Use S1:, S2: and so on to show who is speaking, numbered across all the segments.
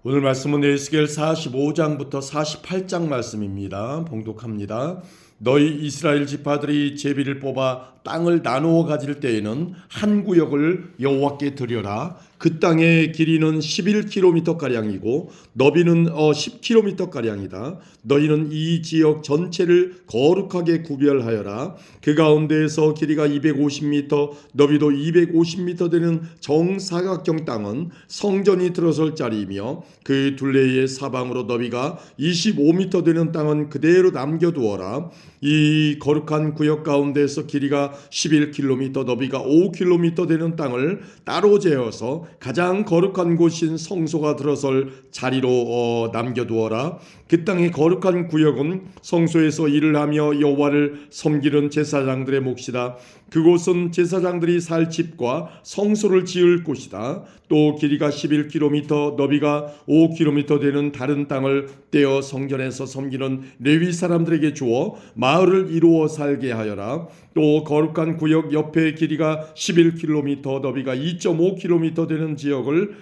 S1: 오늘 말씀은 에스겔 45장부터 48장 말씀입니다. 봉독합니다. 너희 이스라엘 지파들이 제비를 뽑아 땅을 나누어 가질 때에는 한 구역을 여호와께 드려라. 그 땅의 길이는 11km가량이고 너비는 10km가량이다. 너희는 이 지역 전체를 거룩하게 구별하여라. 그 가운데에서 길이가 250m, 너비도 250m 되는 정사각형 땅은 성전이 들어설 자리이며 그 둘레의 사방으로 너비가 25m 되는 땅은 그대로 남겨두어라. 이 거룩한 구역 가운데서 길이가 11km, 너비가 5km 되는 땅을 따로 재어서 가장 거룩한 곳인 성소가 들어설 자리로 남겨두어라. 그 땅의 거룩한 구역은 성소에서 일을 하며 여호와를 섬기는 제사장들의 몫이다. 그곳은 제사장들이 살 집과 성소를 지을 곳이다. 또 길이가 11km, 너비가 5km 되는 다른 땅을 떼어 성전에서 섬기는 레위 사람들에게 주어 마을을 이루어 살게 하여라. 또 거룩한 구역 옆에 길이가 11km, 너비가 2.5km 되는 지역을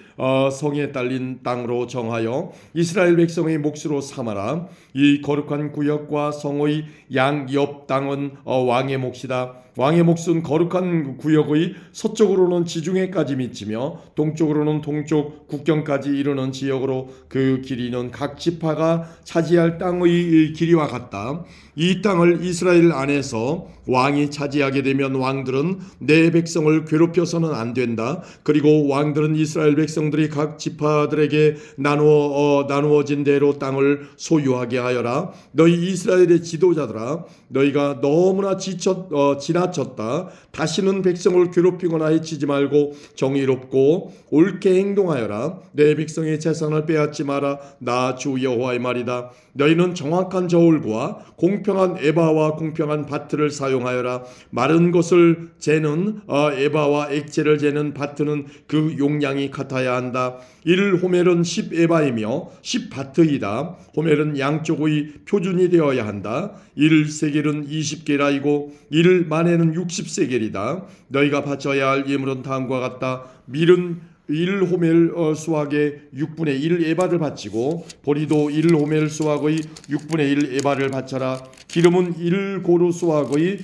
S1: 성에 딸린 땅으로 정하여 이스라엘 백성의 몫으로 삼아라. 이 거룩한 구역과 성의 양옆 땅은 왕의 몫이다. 왕의 몫은 거룩한 구역의 서쪽으로는 지중해까지 미치며 동쪽으로는 동쪽 국경까지 이르는 지역으로 그 길이는 각 지파가 차지할 땅의 길이와 같다. 이 땅을 이스라엘 안에서 왕이 차지하게 되면 왕들은 내 백성을 괴롭혀서는 안 된다. 그리고 왕들은 이스라엘 백성들이 각 지파들에게 나누어진 대로 땅을 소유하게 하여라. 너희 이스라엘의 지도자들아, 너희가 너무나 지나쳤다. 다시는 백성을 괴롭히거나 해치지 말고 정의롭고 옳게 행동하여라. 내 백성의 재산을 빼앗지 마라. 나 주 여호와의 말이다. 너희는 정확한 저울과 공평한 에바와 공평한 바트를 사용하여라. 마른 것을 재는 에바와 액체를 재는 바트는 그 용량이 같아야 한다. 1호멜은 10에바이며 10바트이다. 호멜은 양쪽의 표준이 되어야 한다. 1세겔은 20게라이고 1만에는 60세겔이다. 너희가 바쳐야 할 예물은 다음과 같다. 밀은 1호멜 수확의 6분의 1 에바를 바치고 보리도 1호멜 수확의 6분의 1 에바를 바쳐라. 기름은 1고루 수확의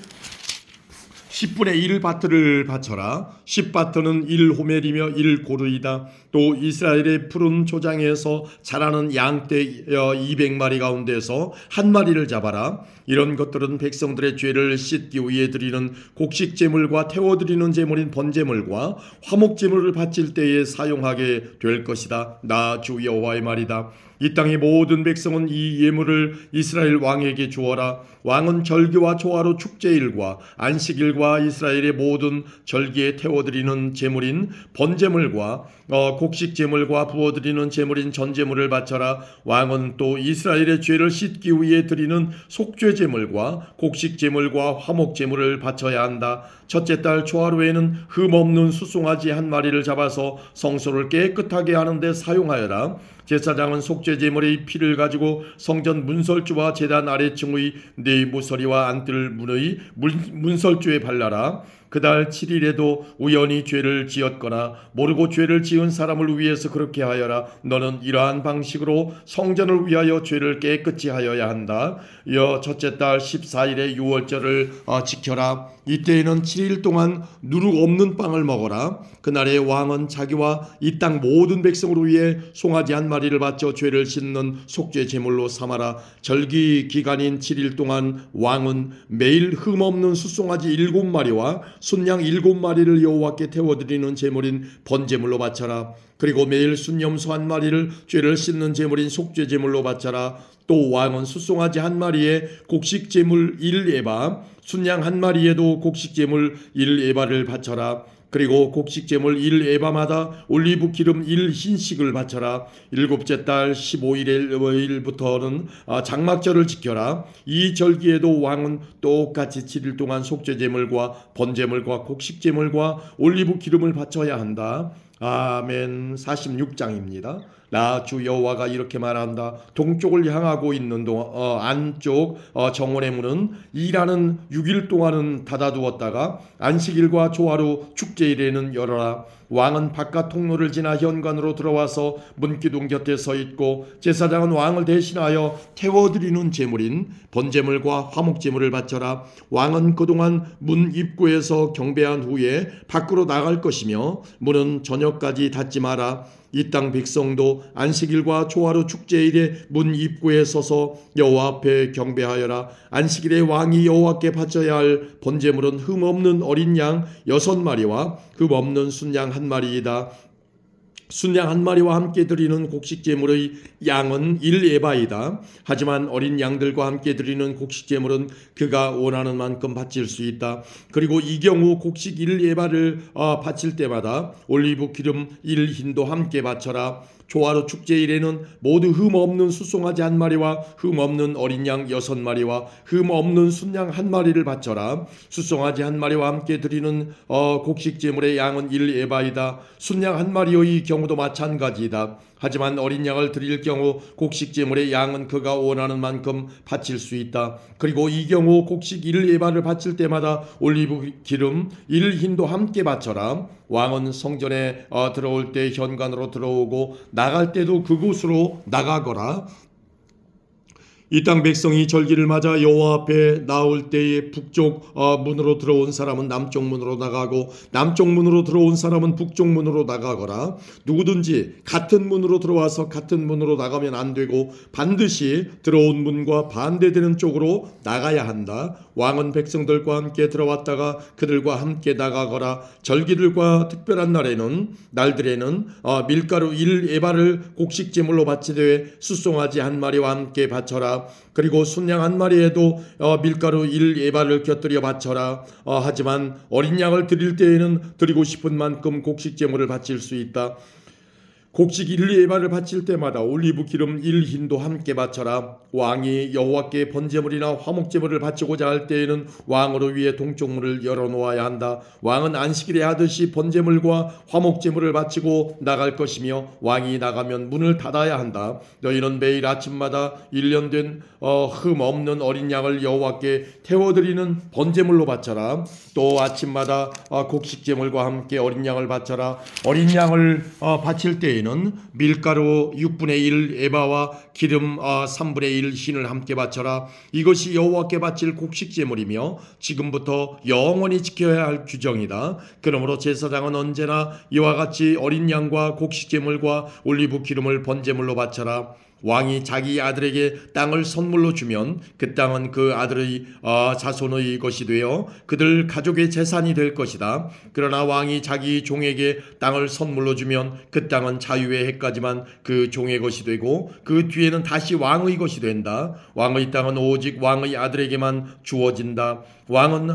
S1: 10분의 1바트를 바쳐라. 10바트는 1호멜이며 1고루이다. 또 이스라엘의 푸른 초장에서 자라는 양떼 200마리 가운데서 한 마리를 잡아라. 이런 것들은 백성들의 죄를 씻기 위해 드리는 곡식 제물과 태워 드리는 제물인 번제물과 화목 제물을 바칠 때에 사용하게 될 것이다. 나 주 여호와의 말이다. 이 땅의 모든 백성은 이 예물을 이스라엘 왕에게 주어라. 왕은 절기와 초하루 축제일과 안식일과 이스라엘의 모든 절기에 태워드리는 제물인 번제물과 곡식 제물과 부어드리는 제물인 전제물을 바쳐라. 왕은 또 이스라엘의 죄를 씻기 위해 드리는 속죄 제물과 곡식 제물과 화목 제물을 바쳐야 한다. 첫째 달 초하루에는 흠없는 수송아지 한 마리를 잡아서 성소를 깨끗하게 하는데 사용하여라. 제사장은 속죄 제물의 피를 가지고 성전 문설주와 제단 아래층의 네 모서리와 안뜰 문의 문설주에 발라라. 그달 7일에도 우연히 죄를 지었거나 모르고 죄를 지은 사람을 위해서 그렇게 하여라. 너는 이러한 방식으로 성전을 위하여 죄를 깨끗이 하여야 한다. 첫째 달 14일에 유월절을 지켜라. 이때에는 7일 동안 누룩 없는 빵을 먹어라. 그날에 왕은 자기와 이 땅 모든 백성을 위해 송아지 한 마리를 바쳐 죄를 씻는 속죄 제물로 삼아라. 절기 기간인 7일 동안 왕은 매일 흠없는 숫송아지 7마리와 순양 7마리를 여호와께 태워드리는 제물인 번제물로 바쳐라. 그리고 매일 순염소 한 마리를 죄를 씻는 제물인 속죄 제물로 바쳐라. 또 왕은 숫송아지 한 마리에 곡식 제물 1에바, 순양 한 마리에도 곡식 제물 1에바를 바쳐라. 그리고 곡식 제물 1에바마다 올리브 기름 1흰씩을 바쳐라. 일곱째 달 15일부터는 장막절을 지켜라. 이 절기에도 왕은 똑같이 7일 동안 속죄 제물과 번제물과 곡식 제물과 올리브 기름을 바쳐야 한다. 아멘. 46장입니다. 나 주 여호와가 이렇게 말한다. 동쪽을 향하고 있는 안쪽 정원의 문은 일하는 6일 동안은 닫아두었다가 안식일과 조화로 축제일에는 열어라. 왕은 바깥 통로를 지나 현관으로 들어와서 문기둥 곁에 서 있고 제사장은 왕을 대신하여 태워드리는 제물인 번제물과 화목제물을 바쳐라. 왕은 그동안 문 입구에서 경배한 후에 밖으로 나갈 것이며 문은 저녁까지 닫지 마라. 이 땅 백성도 안식일과 초하루 축제일에 문 입구에 서서 여호와 앞에 경배하여라. 안식일에 왕이 여호와께 바쳐야 할 번제물은 흠없는 어린 양 6마리와 흠없는 순양 1마리이다. 순양 1마리와 함께 드리는 곡식제물의 양은 1에바이다. 하지만 어린 양들과 함께 드리는 곡식제물은 그가 원하는 만큼 바칠 수 있다. 그리고 이 경우 곡식 1에바를 바칠 때마다 올리브 기름 1흰도 함께 바쳐라. 조화로 축제일에는 모두 흠없는 수송아지 1마리와 흠없는 어린 양 6마리와 흠없는 순양 1마리를 바쳐라. 수송아지 1마리와 함께 드리는 곡식제물의 양은 1에바이다. 순양 1마리의 경우도 마찬가지이다. 하지만 어린 양을 드릴 경우 곡식제물의 양은 그가 원하는 만큼 바칠 수 있다. 그리고 이 경우 곡식 1에바를 바칠 때마다 올리브 기름 1흰도 함께 바쳐라. 왕은 성전에 들어올 때 현관으로 들어오고 나갈 때도 그곳으로 나가거라. 이 땅 백성이 절기를 맞아 여호와 앞에 나올 때에 북쪽 문으로 들어온 사람은 남쪽 문으로 나가고 남쪽 문으로 들어온 사람은 북쪽 문으로 나가거라. 누구든지 같은 문으로 들어와서 같은 문으로 나가면 안 되고 반드시 들어온 문과 반대되는 쪽으로 나가야 한다. 왕은 백성들과 함께 들어왔다가 그들과 함께 나가거라. 절기들과 특별한 날들에는 밀가루 1에바를 곡식제물로 바치되 수송아지 1마리와 함께 바쳐라. 그리고 순양 1마리에도 밀가루 1에바를 곁들여 바쳐라. 하지만 어린 양을 드릴 때에는 드리고 싶은 만큼 곡식제물을 바칠 수 있다. 곡식 1에바를 바칠 때마다 올리브 기름 1흰도 함께 바쳐라. 왕이 여호와께 번제물이나 화목제물을 바치고자 할 때에는 왕으로 위에 동쪽 문을 열어놓아야 한다. 왕은 안식일에 하듯이 번제물과 화목제물을 바치고 나갈 것이며 왕이 나가면 문을 닫아야 한다. 너희는 매일 아침마다 1년 된 흠 없는 어린 양을 여호와께 태워드리는 번제물로 바쳐라. 또 아침마다 곡식제물과 함께 어린 양을 바쳐라. 어린 양을 바칠 때에는 밀가루 6분의 1 에바와 기름 3분의 1 흰을 함께 바쳐라. 이것이 여호와께 바칠 곡식제물이며 지금부터 영원히 지켜야 할 규정이다. 그러므로 제사장은 언제나 이와 같이 어린 양과 곡식제물과 올리브 기름을 번제물로 바쳐라. 왕이 자기 아들에게 땅을 선물로 주면 그 땅은 그 아들의 자손의 것이 되어 그들 가족의 재산이 될 것이다. 그러나 왕이 자기 종에게 땅을 선물로 주면 그 땅은 자유의 해까지만 그 종의 것이 되고 그 뒤에는 다시 왕의 것이 된다. 왕의 땅은 오직 왕의 아들에게만 주어진다. 왕은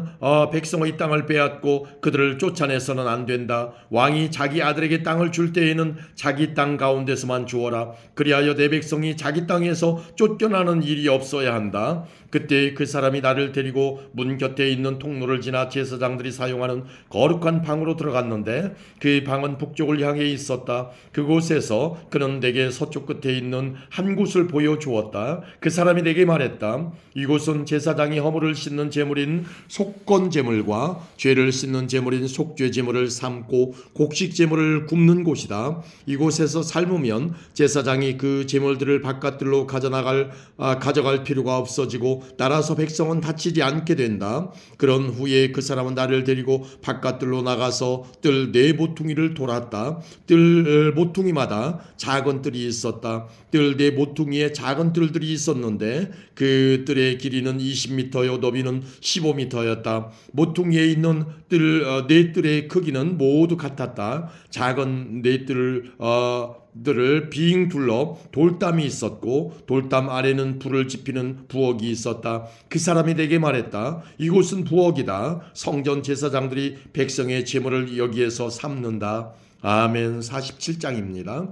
S1: 백성의 땅을 빼앗고 그들을 쫓아내서는 안 된다. 왕이 자기 아들에게 땅을 줄 때에는 자기 땅 가운데서만 주어라. 그리하여 내 백성이 자기 땅에서 쫓겨나는 일이 없어야 한다. 그때 그 사람이 나를 데리고 문 곁에 있는 통로를 지나 제사장들이 사용하는 거룩한 방으로 들어갔는데 그 방은 북쪽을 향해 있었다. 그곳에서 그는 내게 서쪽 끝에 있는 한 곳을 보여주었다. 그 사람이 내게 말했다. 이곳은 제사장이 허물을 씻는 제물인 속건제물과 죄를 씻는 제물인 속죄제물을 삶고 곡식제물을 굽는 곳이다. 이곳에서 삶으면 제사장이 그 제물들을 바깥들로 가져갈 필요가 없어지고 따라서 백성은 다치지 않게 된다. 그런 후에 그 사람은 나를 데리고 바깥들로 나가서 뜰 4모퉁이를 돌았다. 뜰 모퉁이마다 작은 뜰이 있었다. 뜰 4모퉁이에 작은 뜰들이 있었는데 그 뜰의 길이는 20m요 너비는 15m였다. 모퉁이에 있는 네 뜰의 크기는 모두 같았다. 작은 네 뜰들을 빙 둘러 돌담이 있었고 돌담 아래는 불을 지피는 부엌이 있었다. 그 사람이 내게 말했다. 이곳은 부엌이다. 성전 제사장들이 백성의 제물을 여기에서 삶는다. 아멘. 47장입니다.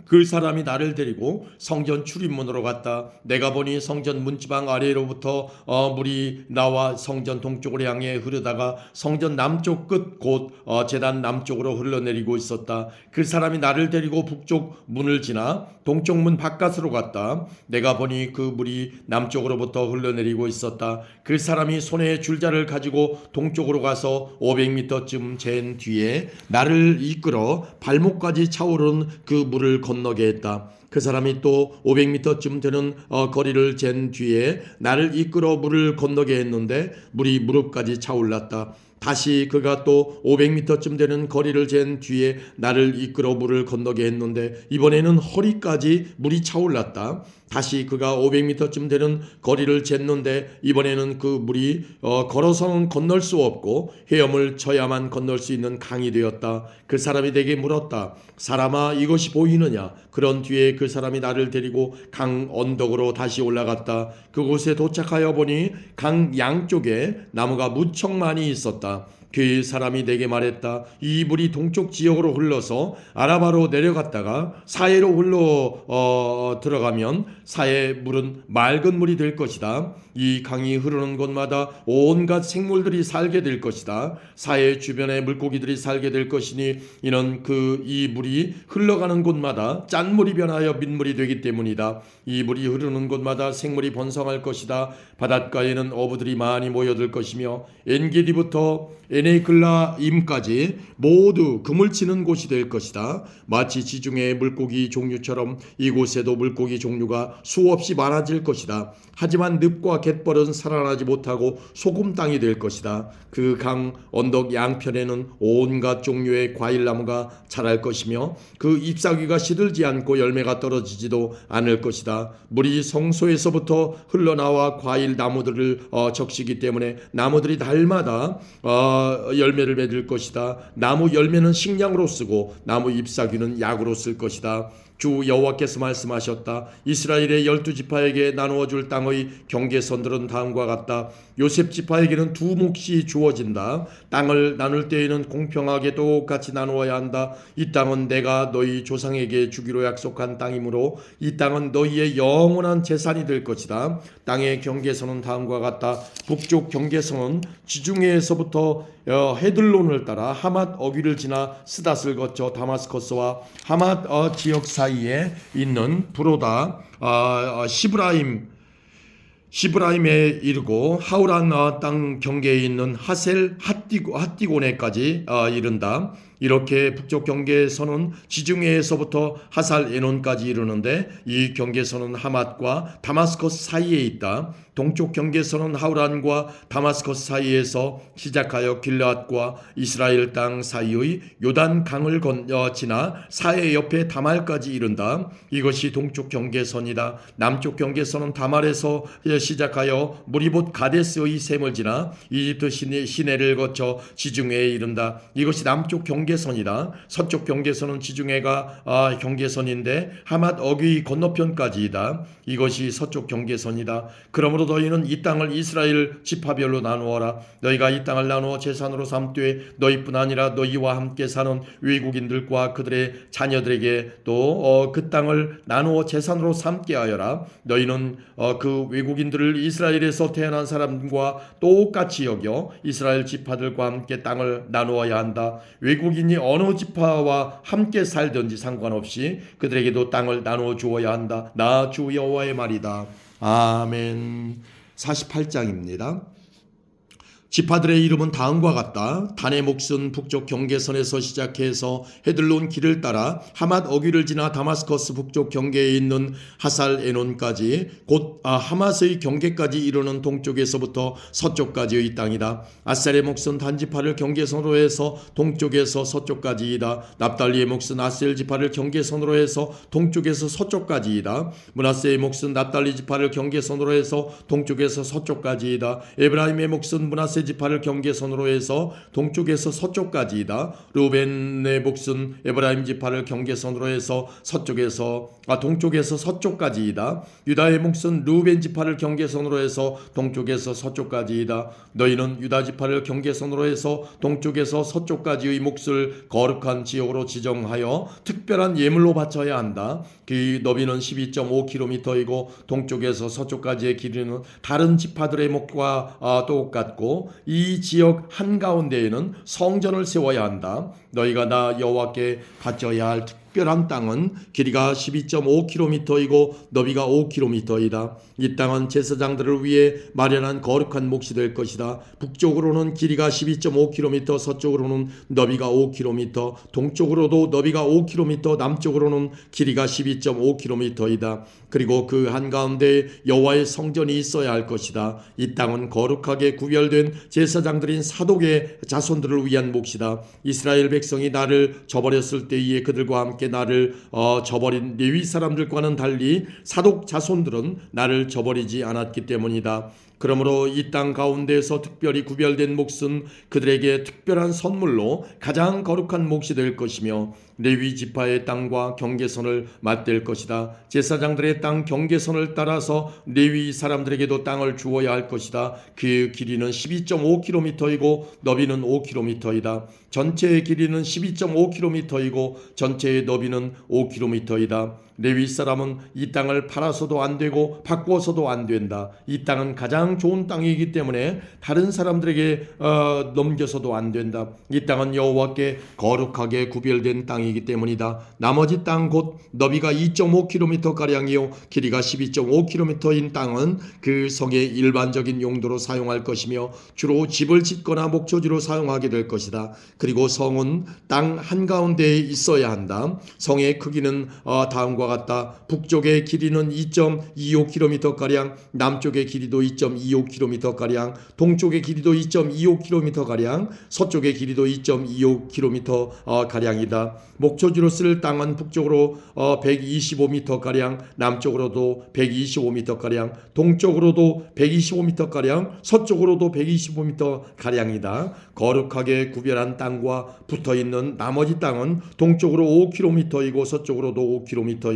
S1: 그 사람이 나를 데리고 성전 출입문으로 갔다. 내가 보니 성전 문지방 아래로부터 물이 나와 성전 동쪽으로 향해 흐르다가 성전 남쪽 끝 곧 제단 남쪽으로 흘러내리고 있었다. 그 사람이 나를 데리고 북쪽 문을 지나 동쪽 문 바깥으로 갔다. 내가 보니 그 물이 남쪽으로부터 흘러내리고 있었다. 그 사람이 손에 줄자를 가지고 동쪽으로 가서 500m쯤 잰 뒤에 나를 이끌어 발목까지 차오른 그 물을 건너게 했다. 그 사람이 또 500m쯤 되는 거리를 잰 뒤에 나를 이끌어 물을 건너게 했는데 물이 무릎까지 차올랐다. 다시 그가 또 500m쯤 되는 거리를 잰 뒤에 나를 이끌어 물을 건너게 했는데 이번에는 허리까지 물이 차올랐다. 다시 그가 500m쯤 되는 거리를 쟀는데 이번에는 그 물이 걸어서는 건널 수 없고 헤엄을 쳐야만 건널 수 있는 강이 되었다. 그 사람이 내게 물었다. 사람아, 이것이 보이느냐? 그런 뒤에 그 사람이 나를 데리고 강 언덕으로 다시 올라갔다. 그곳에 도착하여 보니 강 양쪽에 나무가 무척 많이 있었다. 그 사람이 내게 말했다. 이 물이 동쪽 지역으로 흘러서 아라바로 내려갔다가 사해로 흘러 들어가면 사해 물은 맑은 물이 될 것이다. 이 강이 흐르는 곳마다 온갖 생물들이 살게 될 것이다. 사해 주변에 물고기들이 살게 될 것이니 이는 이 물이 흘러가는 곳마다 짠물이 변하여 민물이 되기 때문이다. 이 물이 흐르는 곳마다 생물이 번성할 것이다. 바닷가에는 어부들이 많이 모여들 것이며 엔게디부터 에네글라임까지 모두 그물 치는 곳이 될 것이다. 마치 지중해 물고기 종류처럼 이곳에도 물고기 종류가 수없이 많아질 것이다. 하지만 늪과 갯벌은 살아나지 못하고 소금 땅이 될 것이다. 그 강 언덕 양편에는 온갖 종류의 과일나무가 자랄 것이며 그 잎사귀가 시들지 않고 열매가 떨어지지도 않을 것이다. 물이 성소에서부터 흘러나와 과일 나무들을 적시기 때문에 나무들이 달마다 열매를 맺을 것이다. 나무 열매는 식량으로 쓰고 나무 잎사귀는 약으로 쓸 것이다. 주 여호와께서 말씀하셨다. 이스라엘의 12지파에게 나누어 줄 땅의 경계선들은 다음과 같다. 요셉 지파에게는 두 몫이 주어진다. 땅을 나눌 때에는 공평하게 똑같이 나누어야 한다. 이 땅은 내가 너희 조상에게 주기로 약속한 땅이므로 이 땅은 너희의 영원한 재산이 될 것이다. 땅의 경계선은 다음과 같다. 북쪽 경계선은 지중해에서부터 헤들론을 따라 하맛 어귀를 지나 스닷을 거쳐 다마스커스와 하맛 지역 사이에 있는 브로다 시브라임에 이르고 하우란 땅 경계에 있는 하셀 핫디고네까지 이른다. 이렇게 북쪽 경계선은 지중해에서부터 하살 에논까지 이르는데 이 경계선은 하맛과 다마스커스 사이에 있다. 동쪽 경계선은 하우란과 다마스커스 사이에서 시작하여 길르앗과 이스라엘 땅 사이의 요단 강을 지나 사해 옆에 다말까지 이른다. 이것이 동쪽 경계선이다. 남쪽 경계선은 다말에서 시작하여 무리봇 가데스의 샘을 지나 이집트 시내를 거쳐 지중해에 이른다. 이것이 남쪽 경계선이다. 서쪽 경계선은 지중해가 경계선인데 하맛 어귀 건너편까지이다. 이것이 서쪽 경계선이다. 그러므로 너희는 이 땅을 이스라엘 지파별로 나누어라. 너희가 이 땅을 나누어 재산으로 삼되 너희뿐 아니라 너희와 함께 사는 외국인들과 그들의 자녀들에게 또 그 땅을 나누어 재산으로 삼게 하여라. 너희는 그 외국인들을 이스라엘에서 태어난 사람과 똑같이 여겨 이스라엘 지파들과 함께 땅을 나누어야 한다. 외국인이 어느 지파와 함께 살든지 상관없이 그들에게도 땅을 나누어 주어야 한다. 나 주 여호와의 말이다. 아멘. 48장입니다. 지파들의 이름은 다음과 같다. 단의 몫은 북쪽 경계선에서 시작해서 헤들론 길을 따라 하맛 어귀를 지나 다마스커스 북쪽 경계에 있는 하살 에논까지 곧 하맛의 경계까지 이르는 동쪽에서부터 서쪽까지의 땅이다. 아셀의 몫은 단지파를 경계선으로 해서 동쪽에서 서쪽까지이다. 납달리의 몫은 아셀 지파를 경계선으로 해서 동쪽에서 서쪽까지이다. 므낫세의 몫은 납달리 지파를 경계선으로 해서 동쪽에서 서쪽까지이다. 에브라임의 몫은 므낫세 므낫세 지파를 경계선으로 해서 동쪽에서 서쪽까지이다. 르우벤의 몫은 에브라임 지파를 경계선으로 해서 동쪽에서 서쪽까지이다. 유다의 몫은 르우벤 지파를 경계선으로 해서 동쪽에서 서쪽까지이다. 너희는 유다 지파를 경계선으로 해서 동쪽에서 서쪽까지의 몫을 거룩한 지역으로 지정하여 특별한 예물로 바쳐야 한다. 그 너비는 12.5km이고 동쪽에서 서쪽까지의 길이는 다른 지파들의 몫과 똑같고 이 지역 한가운데에는 성전을 세워야 한다. 너희가 나 여호와께 바쳐야 할 특별한 땅은 길이가 12.5km이고 너비가 5km이다. 이 땅은 제사장들을 위해 마련한 거룩한 몫이 될 것이다. 북쪽으로는 길이가 12.5km, 서쪽으로는 너비가 5km, 동쪽으로도 너비가 5km, 남쪽으로는 길이가 12.5km이다. 그리고 그 한가운데 여호와의 성전이 있어야 할 것이다. 이 땅은 거룩하게 구별된 제사장들인 사독의 자손들을 위한 몫이다. 이스라엘 백성이 나를 저버렸을 때에 그들과 함께 나를 저버린 레위 사람들과는 달리 사독 자손들은 나를 저버리지 않았기 때문이다. 그러므로 이 땅 가운데에서 특별히 구별된 몫은 그들에게 특별한 선물로 가장 거룩한 몫이 될 것이며 레위 지파의 땅과 경계선을 맞댈 것이다. 제사장들의 땅 경계선을 따라서 레위 사람들에게도 땅을 주어야 할 것이다. 그 길이는 12.5km이고 너비는 5km이다. 전체의 길이는 12.5km이고 전체의 너비는 5km이다. 레위 사람은 이 땅을 팔아서도 안 되고 바꿔서도 안 된다. 이 땅은 가장 좋은 땅이기 때문에 다른 사람들에게 넘겨서도 안 된다. 이 땅은 여호와께 거룩하게 구별된 땅이기 때문이다. 나머지 땅 곧 너비가 2.5km가량이요 길이가 12.5km인 땅은 그 성의 일반적인 용도로 사용할 것이며 주로 집을 짓거나 목초지로 사용하게 될 것이다. 그리고 성은 땅 한가운데에 있어야 한다. 성의 크기는 다음과 같다. 북쪽의 길이는 2.25km가량, 남쪽의 길이도 2.25km가량, 동쪽의 길이도 2.25km가량, 서쪽의 길이도 2.25km가량이다. 목초지로 쓸 땅은 북쪽으로 125m가량, 남쪽으로도 125m가량, 동쪽으로도 125m가량, 서쪽으로도 125m가량이다. 거룩하게 구별한 땅과 붙어있는 나머지 땅은 동쪽으로 5km이고 서쪽으로도 5km이며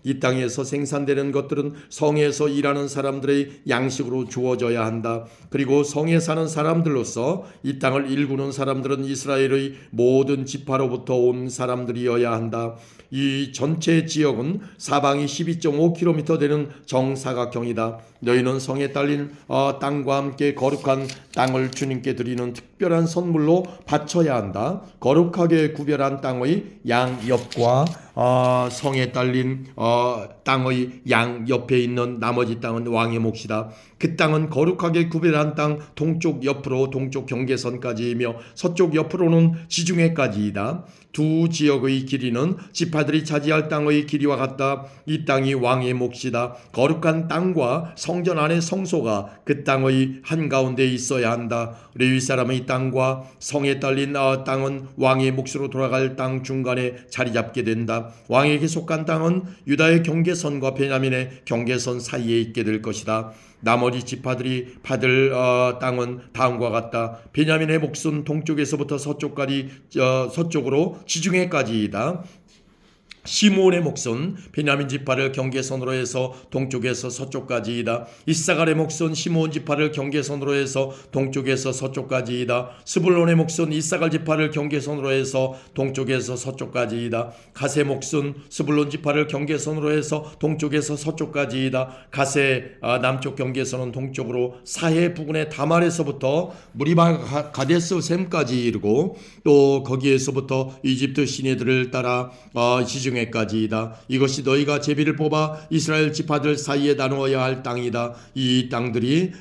S1: 이 땅에서 생산되는 것들은 성에서 일하는 사람들의 양식으로 주어져야 한다. 그리고 성에 사는 사람들로서 이 땅을 일구는 사람들은 이스라엘의 모든 지파로부터 온 사람들이어야 한다. 이 전체 지역은 사방이 12.5km 되는 정사각형이다. 너희는 성에 딸린 땅과 함께 거룩한 땅을 주님께 드리는 특별한 선물로 바쳐야 한다. 거룩하게 구별한 땅의 양옆과 성에 딸린 땅의 양옆에 있는 나머지 땅은 왕의 몫이다. 그 땅은 거룩하게 구별한 땅 동쪽 옆으로 동쪽 경계선까지이며 서쪽 옆으로는 지중해까지이다. 두 지역의 길이는 지파들이 차지할 땅의 길이와 같다. 이 땅이 왕의 몫이다. 거룩한 땅과 성전 안의 성소가 그 땅의 한가운데에 있어야 한다. 레위 사람의 땅과 성에 딸린 땅은 왕의 몫으로 돌아갈 땅 중간에 자리 잡게 된다. 왕에게 속한 땅은 유다의 경계선과 베냐민의 경계선 사이에 있게 될 것이다. 나머지 지파들이 받을 땅은 다음과 같다. 베냐민의 몫은 동쪽에서부터 서쪽으로 지중해까지이다. 시므온의 몫은 베냐민 지파를 경계선으로 해서 동쪽에서 서쪽까지이다. 이사갈의 몫은 시므온 지파를 경계선으로 해서 동쪽에서 서쪽까지이다. 스불론의 몫은 이사갈 지파를 경계선으로 해서 동쪽에서 서쪽까지이다. 갓의 몫은 스불론 지파를 경계선으로 해서 동쪽에서 서쪽까지이다. 갓의 남쪽 경계선은 동쪽으로 사해 부근의 다말에서부터 무리바 가데스 셈까지 이르고 또 거기에서부터 이집트 시내들을 따라 지중해까지이다. 이것이 너희가 제비를 뽑아 이스라엘 지파들 사이에 나누어야 할 땅이다. 이 땅들이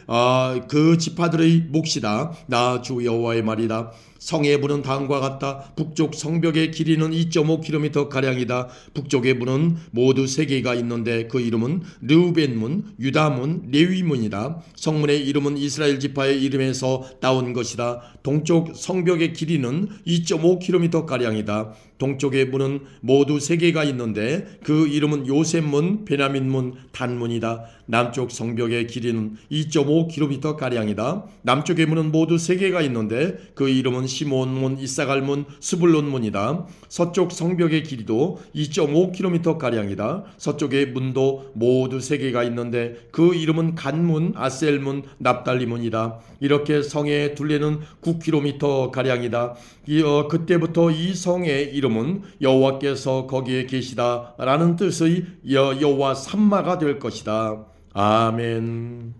S1: 그 지파들의 몫이다. 나 주 여호와의 말이다. 성의 문은 다음과 같다. 북쪽 성벽의 길이는 2.5km 가량이다. 북쪽의 문은 모두 3개가 있는데 그 이름은 르우벤문, 유다문, 레위문이다. 성문의 이름은 이스라엘 지파의 이름에서 따온 것이다. 동쪽 성벽의 길이는 2.5km 가량이다. 동쪽의 문은 모두 3개가 있는데 그 이름은 요셉문, 베냐민문, 단문이다. 남쪽 성벽의 길이는 2.5km 가량이다. 남쪽의 문은 모두 3개가 있는데 그 이름은 시몬문, 이사갈문, 스불론문이다. 서쪽 성벽의 길이도 2.5km 가량이다. 서쪽의 문도 모두 3개가 있는데 그 이름은 간문, 아셀문, 납달리문이다. 이렇게 성의 둘레는 9km 가량이다. 그때부터 이 성의 이름은 여호와께서 거기에 계시다라는 뜻의 여호와 삼마가 될 것이다. 아멘.